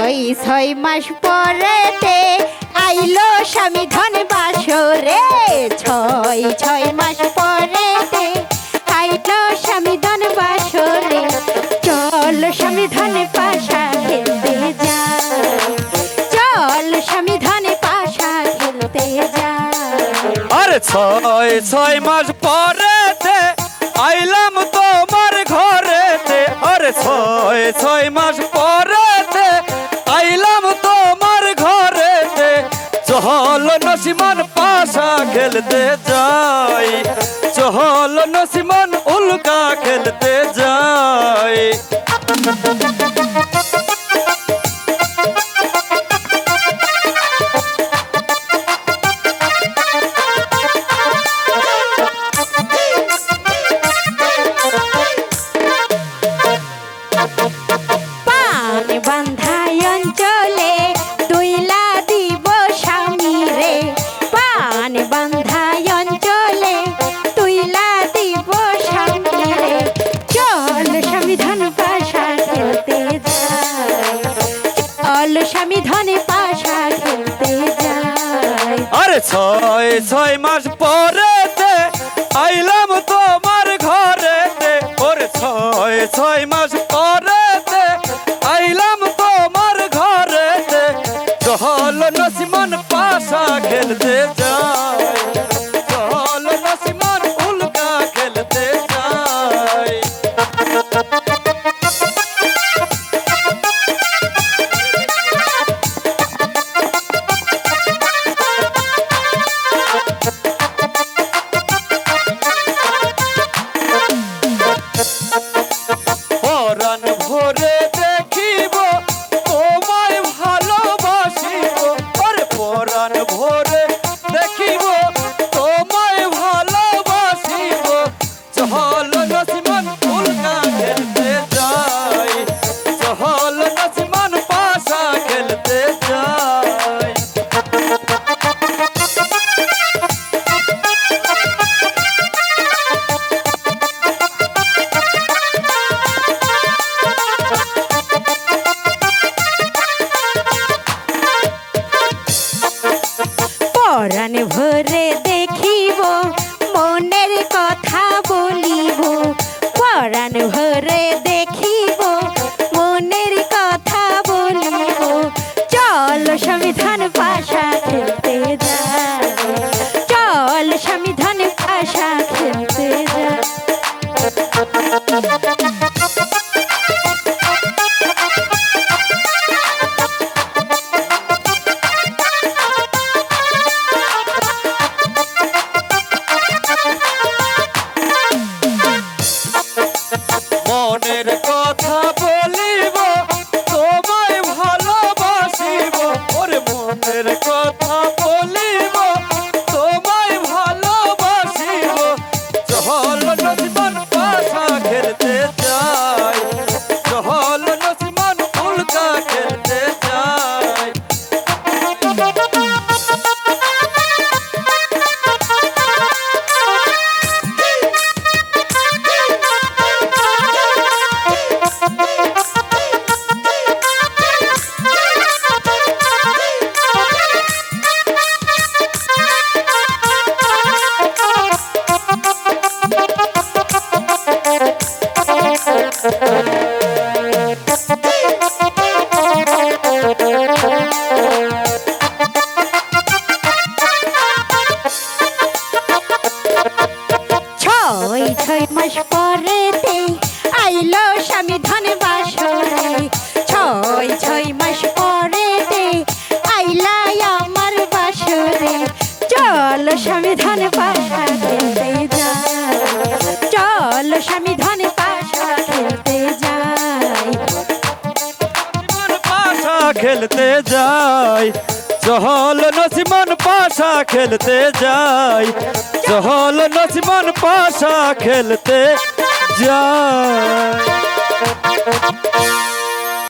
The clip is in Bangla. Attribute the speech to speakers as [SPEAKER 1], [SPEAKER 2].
[SPEAKER 1] ছয় মাস পরেতে আইলো স্বামী ধন বাসরে। ছয় মাস পরেতে আইলো স্বামী ধন বাসরে। চল স্বামী ধন পাশা খেলতে যাই, চল স্বামী ধন পাশা খেলতে যাই।
[SPEAKER 2] আরে ছয় মাস পরেতে আইলাম তোমার ঘরেতে। আরে ছয় মাস পরেতে আইলাম তোমার ঘরেতে। চহল নসিমন পাশা খেলতে যাই, চহল নসিমন উল্কা খেলতে যাই।
[SPEAKER 1] পান বান্ধাই অঞ্চলে দুইলা দিব স্বামী রে। পান বান্ধাই অঞ্চলে দুইলা দিব স্বামী রে। চল স্বামী ধন পাশা খেলতে যাই, চল স্বামী ধন পাশা খেলতে যাই।
[SPEAKER 2] আরে ছয় মাস পরেতে আইলাম তোমার ঘরেতে। ওরে ছয় মাস পরেতে আইলাম তোমার ঘরেতে। চহল নসিমন পাশা খেলতে যাই, চহল নসিমন উল্কা খেলতে যাই। পরাণ ভরে দেখিব তোমায় ভালোবাসিব। আরে পরাণ ভরে দেখিব তোমায় ভালোবাসিব। চহল নসিমন উল্কা খেলতে যাই, চহল নসিমন পাশা খেলতে যাই।
[SPEAKER 1] পরাণ ভরে দেখিব মনের কথা বলিব। পরাণ ভরে দেখিব মনের কথা বলিব। চল স্বামী ধন পাশা খেলতে যাই, চল স্বামী ধন পাশা খেলতে যাই।
[SPEAKER 2] মনের কথা বলিব তোমায় ভালোবাসিব। ওরে মনের কথা বলিব তোমায় ভালোবাসিব। চহল নসিমন পাশা খেলতে যাই, চহল নসিমন উল্কা খেলতে যাই।
[SPEAKER 1] ছয় মাস পরেতে আইলো স্বামী ধন বাসরে। ছয় মাস পরেতে আইলা আমার বাসরে। চল স্বামী ধন পাশা খেলতে যাই, চল স্বামী ধন পাশা খেলতে যাই।
[SPEAKER 2] পাশা খেলতে যাই, চহল নসিমন পাশা খেলতে যাই, চহল নসিমন পাশা খেলতে যাই।